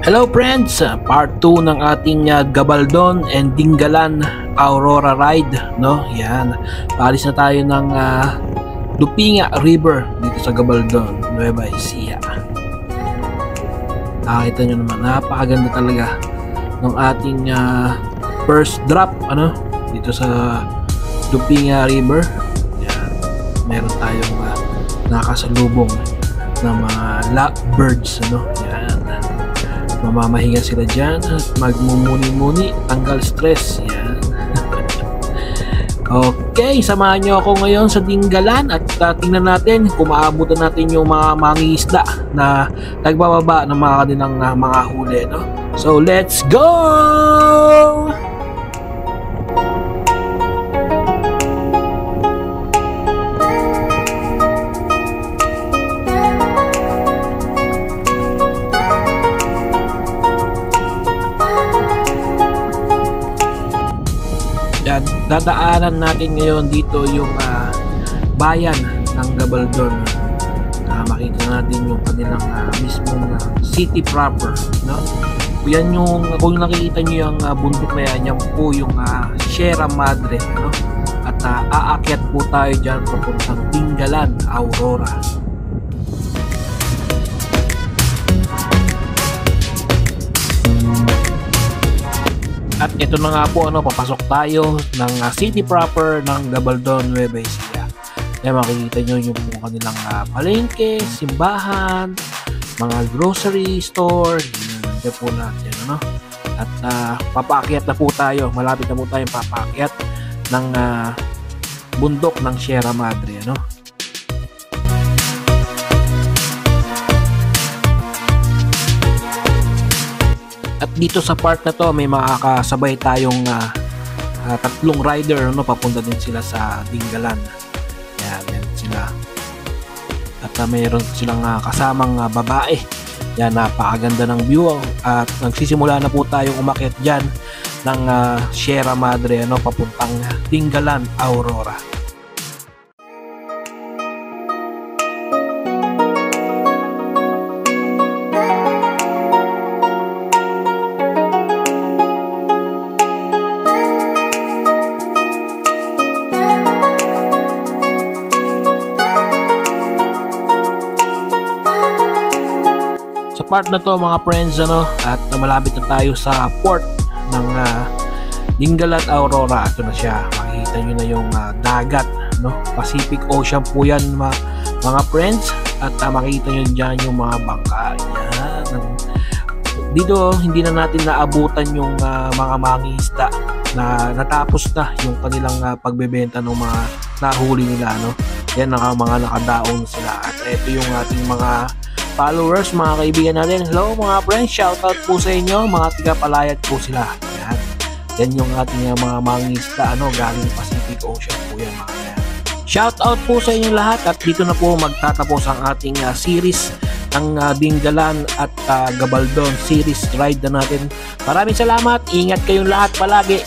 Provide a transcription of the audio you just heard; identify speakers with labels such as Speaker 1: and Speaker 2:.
Speaker 1: Hello friends, part 2 ng ating Gabaldon and Dingalan Aurora ride, no? Yan. Paalis na tayo ng Lupinga River dito sa Gabaldon, Nueva Ecija. Nakita nyo naman, napakaganda talaga ng ating first drop, dito sa Lupinga River. Yan. Meron tayong nakasalubong na mga lovebirds, Yan. Mamamahinga sila dyan at magmumuni-muni, tanggal stress. Yan. Okay, samahan nyo ako ngayon sa Dingalan at tingnan natin kung maabutan natin yung mga mangingisda na nagbababa ng mga kanilang mga huli, So let's go! Dadaanan natin ngayon dito yung bayan ng Gabaldon. Makita natin yung kanilang mismong city proper, Yan yung, kung nakikita nyo yung bundok na yan po yung Sierra Madre, At aakyat po tayo dyan papuntang Dingalan, Aurora. At ito na nga po, papasok tayo ng city proper ng Gabaldon, Nueva Ecija. Makikita nyo yung kanilang palengke, simbahan, mga grocery store, yan po natin, At papaakyat na po tayo, malapit na po tayong papaakyat ng bundok ng Sierra Madre, At dito sa part na to may makakasabay tayong tatlong rider, papunta din sila sa Dingalan. Yan sila. At mayroon silang kasamang babae. Yan, napakaganda ng view at nagsisimula na po tayong umakyat diyan ng Sierra Madre, papuntang Dingalan, Aurora. Part na to mga friends, at malapit na tayo sa port ng Dingalan, Aurora. Ito na siya, makikita nyo na yung dagat, Pacific Ocean po yan mga friends, at makikita nyo dyan yung mga bangka. Yan. Dito hindi na natin naabutan yung mga mangingisda na natapos na yung kanilang pagbebenta ng mga nahuli nila, Yan, mga nakadaon sila. At ito yung ating mga followers, mga kaibigan natin. Hello mga friends, shoutout po sa inyo, mga tiga-palayat po sila. Yan yung ating mga mangingisda, galing Pacific Ocean po yan, mga yan. Shoutout po sa inyo lahat at dito na po magtatapos ang ating series ng Dingalan at Gabaldon series ride na natin. Maraming salamat, ingat kayong lahat palagi.